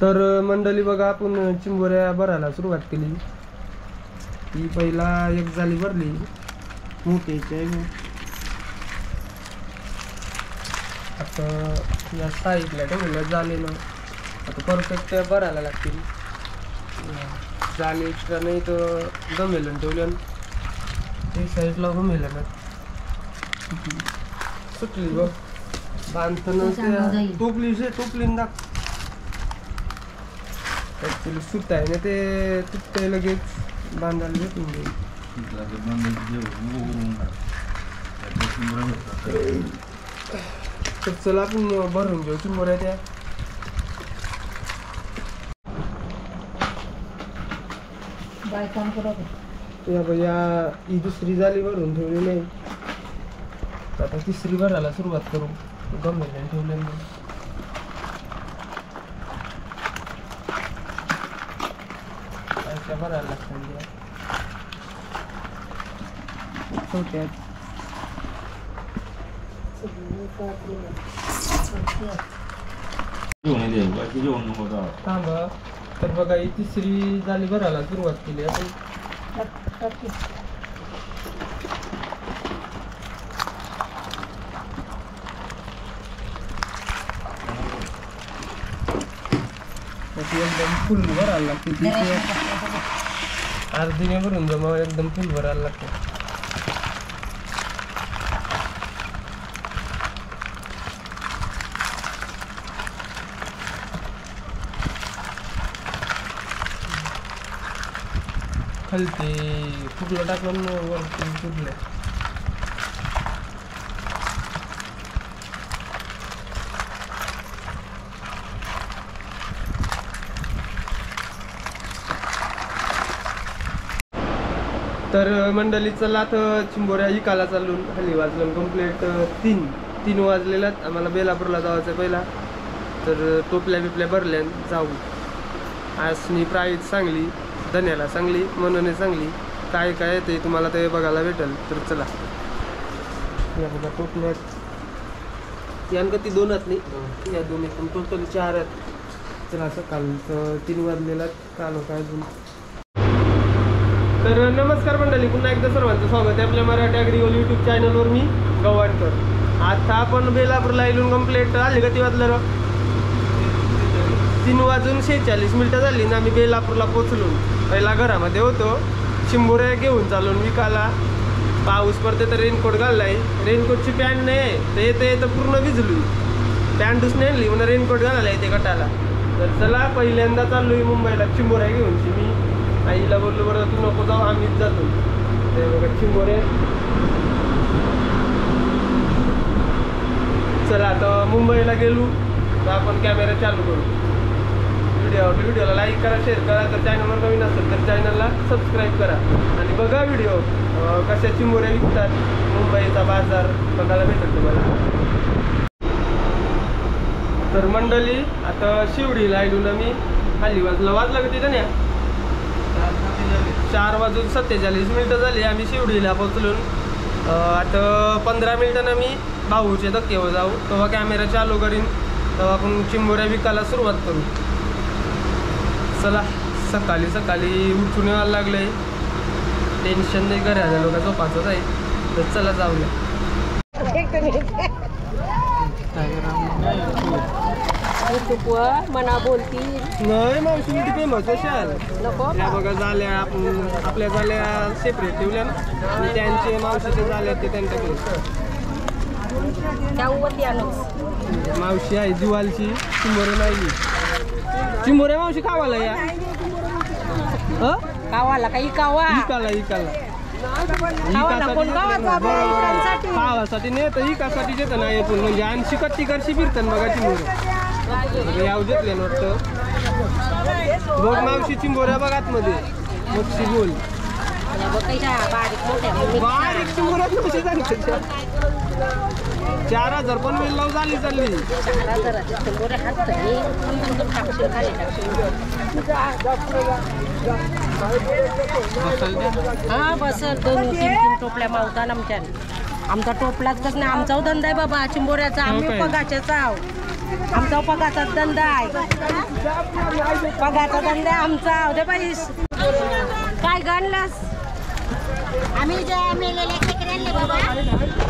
तर मंडळी बघा, आपण चिंबोऱ्या भरायला सुरुवात केली. ही पहिला एक जाली भरली मोठ्याची आहे. आता या साईडला ठेवलेल्या जालीनं आता परफेक्ट भरायला लागतील. जाली एक्स्ट्रा नाही तर गमेलन ठेवलं, ते साईडला गमेलन सुटली बघ. बांधताना टोपली दाख ॲक्च्युली सुट आहे ना, ते तुटतंय लगेच बांधायला भेटून जाईल. तर चला आपण भरून घेऊ चिंबोऱ्या त्या. ही दुसरी जाली भरून ठेवली नाही, आता तिसरी भरायला सुरुवात करू. गमेल ठेवले भरायला लागतात छोट्या. थांबा. तर बघा, ही तिसरी जाली भरायला सुरुवात केली आपण. एकदम फुल भरायला लागते. अर्धीने भरून जमा एकदम फुल भरायला लागते. खालते फुगलं टाकलं वरती फुगलं. तर मंडळी चला, तर चिंबोऱ्या इकाला चालून खाली वाजलं कंप्लीट 3 वाजलेलात. आम्हाला बेलापूरला जायचं पहिला. तर टोपल्या बिपल्या भरल्या जाऊ. आसनी प्राईज चांगली, धन्याला चांगली, मनने चांगली. काय काय ते तुम्हाला ते बघायला भेटेल. तर चला, या बघा टोपल्यात यान का ती 2 नाही, या 2 एकदम टोटल 4 आहेत. चला, सकाळचं 3 वाजलेलात. काल काय अजून. तर नमस्कार मंडळी, पुन्हा एकदा सर्वांचं स्वागत आहे आपल्या मराठी ॲग्रीगोल यूट्यूब चॅनलवर. मी गवाणकर. आता आपण बेलापूरला येऊन कंप्लीट आली. किती वाजलं? 3:46 झाली ना. आम्ही बेलापूरला पोचलो. पहिला घरामध्ये होतो, चिंबोऱ्या घेऊन चालून विकायला. पाऊस पडते तर रेनकोट घाललाय. रेनकोटची पॅन्ट नाही, तर येतं पूर्ण भिजली. पॅन्टच नाही आणली म्हणून रेनकोट घालायला येते गटाला. तर चला, पहिल्यांदा चाललो आहे मुंबईला चिंबोऱ्या घेऊन. मी आईला बोललो, बरं तू नको जाऊ, आम्हीच जातो. ते बघा चिंबोऱ्या. चला, आता मुंबईला गेलो तर आपण कॅमेरा चालू करू. व्हिडिओला लाईक करा, शेअर करा. तर चॅनलवर नवीन असेल तर चॅनलला सबस्क्राईब करा आणि बघा व्हिडिओ कशा चिंबोऱ्या विकतात. मुंबईचा बाजार बघायला भेटेल तुम्हाला. तर मंडळी, आता शिवडीला येऊन आम्ही खाली वाजला का तिथं ना 4:47 झाली. आम्ही शिवडीला पोचलो. आता 15 मिनिटांना मी भाऊच्या धक्क्यावर जाऊ. तेव्हा कॅमेरा चालू करीन, तेव्हा आपण चिंबोऱ्या विकायला सुरुवात करू. चला, सकाळी उठून यायला लागलंय. टेन्शन नाही, घरी आल्या लोक झोपाचंच आहे. तर चला जाऊया. मना बोलती नाही मावशी, मी फेमस असाल. त्या बघा झाल्या, आपण आपल्या झाल्या सेपरेट ठेवल्या ना, आणि त्यांचे मावशीचे झाल्या ते त्यांच्याकडे. मावशी आहे जुवालची. चिंबोरे नाही. चिंबोऱ्या मावशी खावाला या. कावाला काही कावा इकाला खावासाठी नाही तर इकासाठी देत नाही. पण म्हणजे आणि तिकडची फिरतात बघा चिंबोऱ्या. याव घेतले ना वाटतं. बघ मावशी चिंबोऱ्या बघ आतमध्ये. मच्छी बोल बारीक चिंबोऱ्या कशी सांगते. 4,000 पण वेळ लाव चालली. हा बसल 2-3 टोपल्या मावतात आमच्या. आमचा टोपलाच नाही. आमचा धंदा आहे बाबा चिंबोऱ्याचा. आम्ही पगाच्याच आहो. आमचा पगाचा धंदा आहे. पगाचा धंदा आहे आमचा. होते बाई काय गणलास आम्ही जे मेलेले खेकडे आणले बाबा.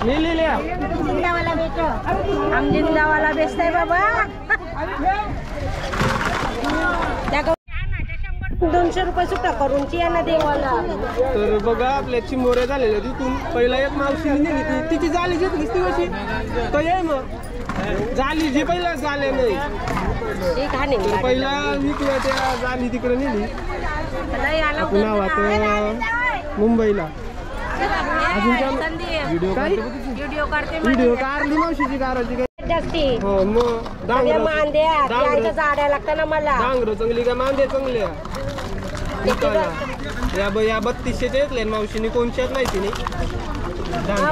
मेलेल्या जिंदावाला भेटो. आम जिंदावाला बेचताय बाबा. त्या 200 रुपये सुट्टा करून चियाना देवाला. तर बघा आपल्या चिंबोऱ्या झालेल्या तिथून पहिला एक मावशी नेली ती तिची जाली घेतली ती कशी तर ये मग जाली जी पहिला झाले नाही ठीक आहे तर पहिला विकल्या त्या जाली तिकडे नेली आपण नावात मुंबईला. अजून व्हिडिओ काढते व्हिडिओ काढली मावशीची काराची काय जास्ती. हो मग डांगर झाड्या लागतं ना मला. डांगर चांगली का मांदे चांगल्या या 3200 येतले मावशीने कोणच्याच माहिती नाही.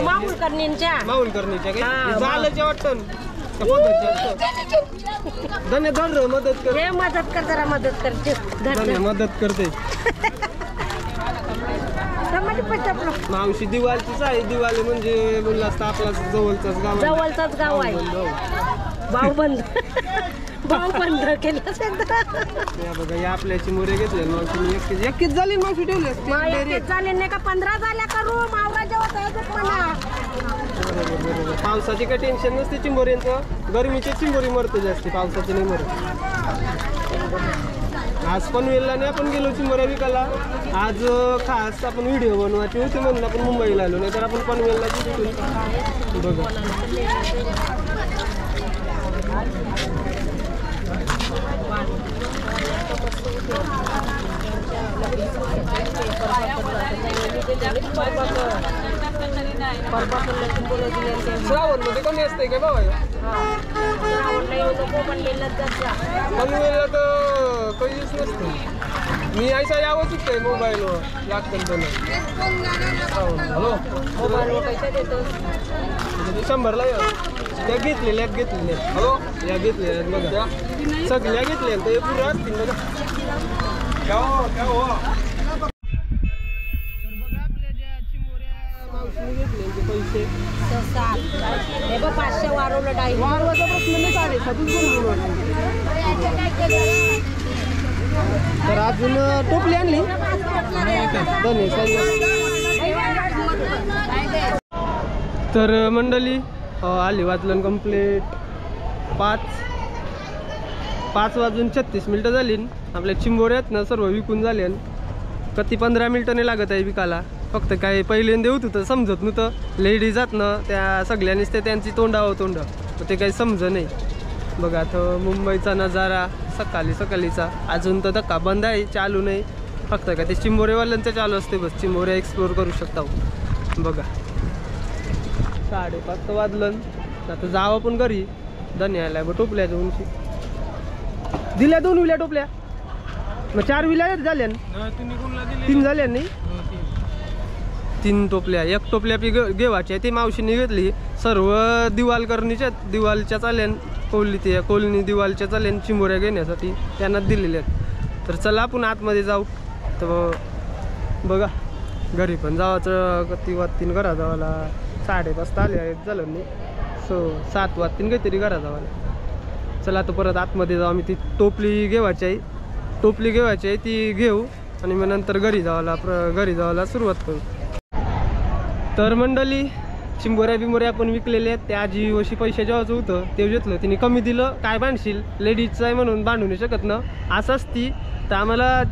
माऊल करणींच्या माऊल करणीच्या हा, काही झालं वाटतं धन्य धर मदत कर. हे मदत कर जरा मदत करते. धन्य मदत करते मावशी दिवाळीचीच आहे. दिवाळी म्हणजे बोलला असता आपला जवळचाच गाव आहे. जवळचाच गाव आहे. भाऊ बंद भाऊ बंद केलं या बघा या आपल्या चिमोरे घेतले मावशी एकच झाली मावशी ठेवली झाले नाही का 15 झाल्या करू मावरा जेव्हा पावसाची काही टेन्शन नसते चिंबोऱ्यांचं. गरमीची चिंबोरी मरते जास्ती पावसाची नाही मरत. आज पनवेलला नाही आपण गेलो चिंबोऱ्या विकायला. आज खास आपण व्हिडिओ बनवायची होती म्हणून आपण मुंबईला आलो नाही तर आपण पनवेलला तिथून बघा. श्रावण मध्ये कमी असते का बाबा पनवेलला तर काहीच नसतं. मी ऐसा यावं चुकतंय मोबाईलवर लागतं हॅलो 100ला त्या घेतलेल्या हॅलो या घेतलेल्या बघा सगळ्या घेतल्या तर पुरा असतील बघा. पैसे 500 वारवलं डाळी वारवाचा प्रश्न नाही चालेल तर अजून टोपली आणली तर मंडळी आली वाजलं कंप्लीट 5 वाजून 36 मिनिटं झाली. आपल्या चिंबोऱ्यात ना सर्व विकून झाले. किती 15 मिनिटं नाही लागत आहे विकायला. फक्त काय पहिल्यांदा होत होतं समजत नव्हतं. लेडीजात ना त्या सगळ्यांनीच ते त्यांची तोंड ते काही समज नाही. बघा तर मुंबईचा नजारा सकाळीचा. अजून तर धक्का बंद आहे चालू नाही. फक्त काय ते चिंबोरेवाल्यांचं चालू असते बस. चिंबोरे एक्सप्लोर करू शकता बघा. 5:30 वाजलं आता जावं पण घरी. धन्याला ब टोपल्या उंची दिल्या 2 विल्या टोपल्या मग 4 विल्या झाल्या 3 झाल्या नाही 3 टोपल्या. 1 टोपल्या घेवायची ती मावशीने घेतली. सर्व दिवालच्या चाल्यान कोलनी दिवालच्या चाल्यान चिंबोऱ्या घेण्यासाठी त्यांना दिलेल्या आहेत. तर चला आपण आतमध्ये जाऊ. तर बघा घरी पण जावाचं किती वाजतीन घरा जावाला 5:30 आले आहेत झालं नाही 7 वाजतीन काहीतरी घरा जावाला. चला तर परत आतमध्ये जाऊ. आम्ही ती टोपली घेवायची आहे ती घेऊ आणि मग नंतर घरी जावाला सुरुवात करू. तर मंडळी चिंबोऱ्या आपण विकलेले आहेत. त्या आजी वशी पैसे जेव्हाचं होतं ते घेतलं तिने कमी दिलं. काय बांधशील लेडीजचं आहे म्हणून बांधू नाही शकत ना असं असती. तर आम्हाला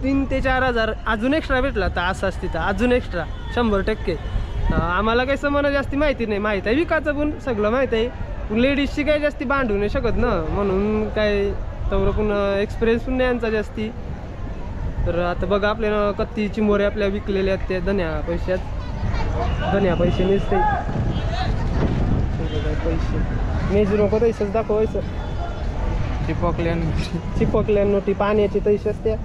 3 ते 4 हजार अजून एक्स्ट्रा भेटला. तर असं असती तर अजून एक्स्ट्रा 100%. आम्हाला काही समजा जास्ती माहिती नाही. माहीत आहे विकायचं पण सगळं माहीत आहे. पण लेडीजची काही जास्ती बांधू नाही शकत ना म्हणून काय तेवढं पण एक्सपिरियन्स पण नाही यांचा जास्ती. तर आता बघा आपल्या कत्ती चिंबोऱ्या आपल्या विकलेल्या आहेत त्या धन्या पैसे नसते पैसे मेजू नको तैसेच दाखवायचं. चिपकल्या नोटी पाण्याची तैसे असते.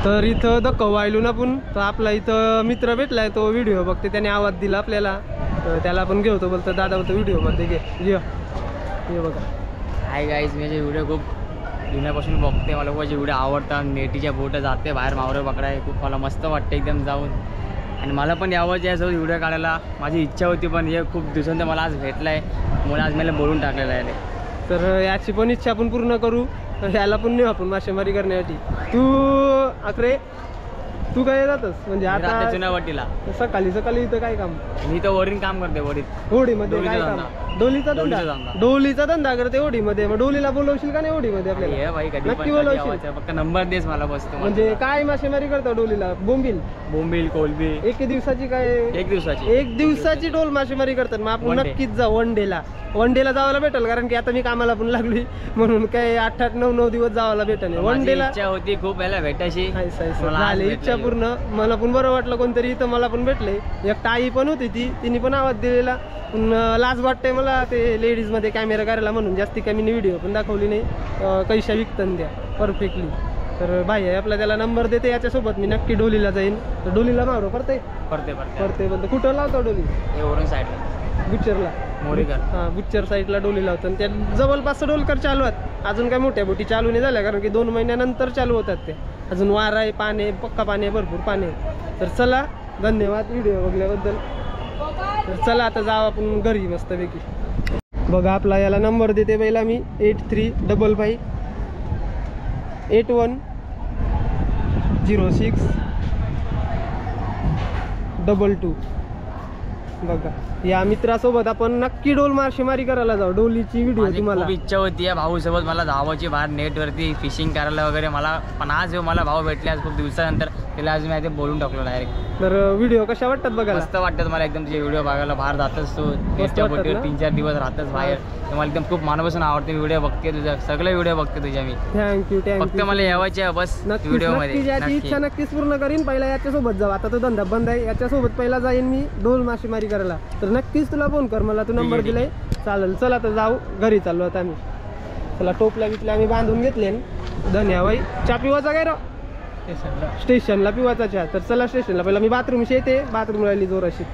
तर इथं धक्का वायलू ना पण तर आपला इथं मित्र भेटलाय तो व्हिडिओ बघते त्याने आवाज दिला आपल्याला. तर त्याला आपण घेतो बोलतो दादा बोलतो व्हिडिओमध्ये घे बघा. हाय गाईज माझे व्हिडिओ खूप जुन्यापासून बघते. मला माझे व्हिडिओ आवडतात. नेटीच्या बोटं जाते बाहेर मावरं पकडाय खूप मला मस्त वाटते एकदम जाऊन. आणि मला पण यावं यासोबत व्हिडिओ काढायला माझी इच्छा होती, पण हे खूप दिवसांत मला आज भेटलं आहे, मला आज मला बोलून टाकलेलं आहे. तर याची पण इच्छा आपण पूर्ण करू, याला पण नेऊ आपण मासेमारी करण्यासाठी. तू अकरे तू काय जातस म्हणजे आता चुनावटीला सकाळी इथं काय काम? मी तर वरील काम करते, वडीत होडीमध्ये काय काम? डोलीचा धंदा करते होडीमध्ये. मग डोलीला बोलवशील का नाही होडीमध्ये आपल्याला? ये भाई कधी नक्की पण कधी बोलवशील. यावं, फक्त नंबर देस मला बस. म्हणजे काय मासेमारी करतो डोलीला? बोंबील कोलबी. एक दिवसाची काय? एक दिवसाची डोल मासेमारी करतात. मग आपण नक्कीच जाऊ वन डेला जायला भेटेल, कारण की आता मी कामाला पण लागली म्हणून काय 8-8, 9-9 दिवस जायला भेटेल. वन डेला इच्छा होती खूप याला भेटायची, झाली इच्छा पूर्ण. मला पण बरं वाटलं कोणतरी इथं मला पण भेटले. एक ताई पण होती, तिने पण आवाज दिलेला. पण लाज वाटते मला ते लेडीज मध्ये कॅमेरा करायला, म्हणून जास्ती काय मी व्हिडिओ पण दाखवली नाही. कैशा विकतन द्या परफेक्टली. तर भाई आहे आपला, त्याला नंबर देते, याच्यासोबत मी नक्की डोलीला जाईन. तर डोलीला मारो पडते कुठं लावतो डोली? वरून साईडला बुच्चरला, मोरीकर. हां बुच्चर साईडला डोली लावतात. आणि त्या जवळपास डोलकर चालू आहेत. अजून काय मोठ्या बोटी चालू नाही झाल्या, कारण की 2 महिन्यानंतर चालू होतात ते. अजून वारा आहे, पाणी आहे, पक्का पाणी आहे, भरपूर पाणी आहे. तर चला, धन्यवाद व्हिडिओ बघल्याबद्दल. तर चला आता जाऊ आपण घरी मस्तपैकी. बघा आपला याला नंबर देते पहिला मी 8355 810622. बघा या मित्रासोबत आपण नक्की डोल मासेमारी करायला जाऊ. डोलीची व्हिडिओ तुम्हाला खूप इच्छा होती या भाऊ सोबत मला धावायची बाहेर नेटवरती फिशिंग करायला वगैरे मला, पण आज मला भाऊ भेटले आज खूप दिवसानंतर. त्याला आज मी बोलून टाकलो डायरेक्ट. तर व्हिडिओ कशा वाटतात बघायला? मस्त वाटतात मला एकदम. जे व्हिडिओ बघायला बाहेर जातच तू नेटच्या बोटीवर 3-4 दिवस राहतच बाहेर, तर मला एकदम खूप मनापासून आवडते. व्हिडिओ बघते तुझ्या, सगळे व्हिडिओ बघते तुझ्या मी. थँक्यू. फक्त मला यावायचे आहे बस व्हिडिओ मध्ये. याची इच्छा नक्कीच पूर्ण करीन. पहिला याच्यासोबत जाऊ, आता तो धंदा बंद आहे. याच्यासोबत पहिला जाईन मी डोल मासेमारी करायला. तर नक्कीच तुला फोन कर, मला तू नंबर दिलाय. चालेल, चला तर जाऊ, घरी चाललो आता आम्ही. चला टोपल्या बिपल्या आम्ही बांधून घेतले. धन्यवाद. चहा पिवायचा काय राव? स्टेशनला पिवायचा चहा. तर चला स्टेशनला. पहिला मी बाथरूमशी येते, बाथरूम राहिली जोराशी.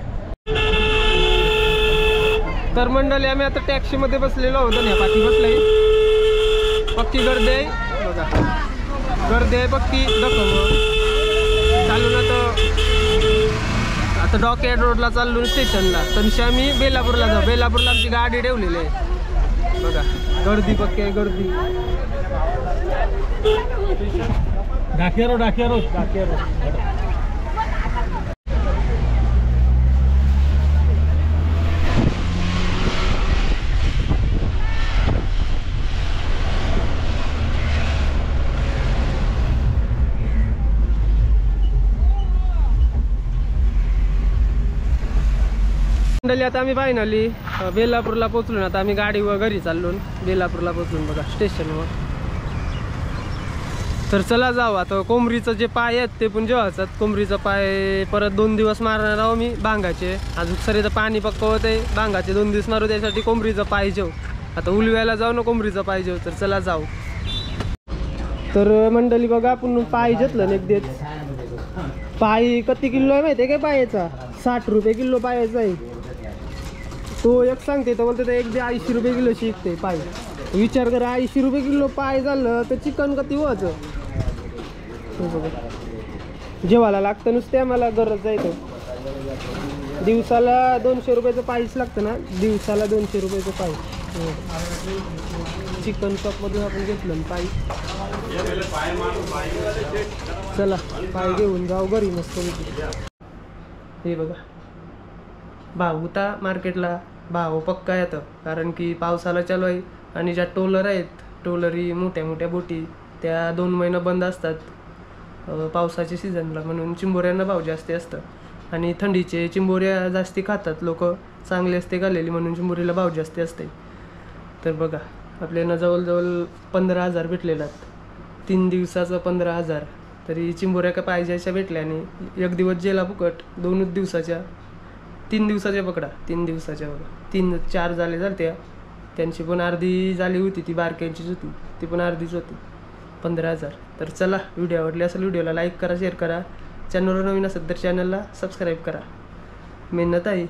तर मंडळी आम्ही आता टॅक्सीमध्ये बसलेलो आहोत. या पाठी बसलाय, पक्की गर्दी आहे बघा, गर्दी आहे पक्की. दाखव चालू ना. तर आता डॉकयार्ड रोडला चाललो स्टेशनला. तशी आम्ही बेलापूरला जाऊ. बेलापूरला आमची गाडी ठेवलेली आहे बघा. गर्दी पक्की आहे, गर्दी. डाकिया रोड. मंडळी आता आम्ही फायनली बेलापूरला पोहोचलो. आता आम्ही गाडीवर घरी चाललो. बेलापूरला पोहोचलो बघा स्टेशनवर. तर चला जाऊ आता. कोंबरीचं जे पाय आहेत ते पण जेवायचं. कोंबरीचं पाय परत 2 दिवस मारणार आहो मी बांगाचे. अजून सरीचं पाणी पक्क होते, बांगाचे 2 दिवस मारू. त्यासाठी कोंबरीचं पाय जेव. आता उलव्याला जाऊ ना कोंबरीचं पाय जेव. तर चला जाऊ. तर मंडळी बघा आपण पाय घेतलं एक देत. पाय किती किलो आहे माहिती आहे काय पायाचा? 60 रुपये किलो पायाचा आहे. तो एक सांगते तर बोलते एक दे 80 रुपये किलो शिकते पाय. विचार करा 80 रुपये किलो पाय झालं तर चिकन किती व्हायचं? जेवायला लागतं नुसते. मला गरज जायचं दिवसाला 200 रुपयाचं पायच लागतं ना. दिवसाला 200 रुपयाचं पाय. चिकन शॉपमधून आपण घेतलं पाय. चला पाय घेऊन जाऊ घरी मस्त. हे बघा भाऊ होता मार्केटला. भाऊ पक्का येतं, कारण की पावसाला चालू आहे. आणि ज्या टोलर आहेत, टोलरी मोठ्या मोठ्या बोटी, त्या 2 महिने बंद असतात पावसाच्या सीझनला. म्हणून चिंबोऱ्यांना भाव जास्ती असतं. आणि थंडीचे चिंबोऱ्या जास्ती खातात लोक, चांगले असते घालेली म्हणून चिंबोरीला भाव जास्ती असते. तर बघा आपल्याला जवळजवळ 15,000 भेटलेला. 3 दिवसाचं 15,000. तरी चिंबोऱ्या का पाहिजेच्या भेटल्या. आणि 1 दिवस जेला फुकट. 2 दिवसाच्या, 3 दिवसाच्या पकडा. 3 दिवसाच्या बघा. 3-4 झाले त्या. त्यांची पण अर्धी झाली होती, ती बारक्यांचीच होती, ती पण अर्धीच होती. 15,000. तर चला व्हिडिओ आवडली असेल व्हिडिओला लाईक करा, शेअर करा. चॅनलवर नवीन असेल तर चॅनलला सबस्क्राईब करा. मेहनत आहे,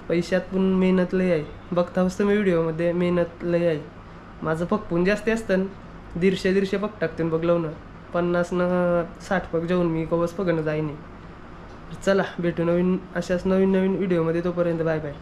पैशात पण मेहनत लय आहे. बघता असतं मी व्हिडिओमध्ये मेहनत लय आहे. माझं पक्कून जास्ती असतं. 150 पक टाकते बघ लावून. 50 न 60 पक जाऊन मी कवच पगणं जाईने. चला भेटू नवीन अशाच नवीन व्हिडिओमध्ये. तोपर्यंत बाय बाय.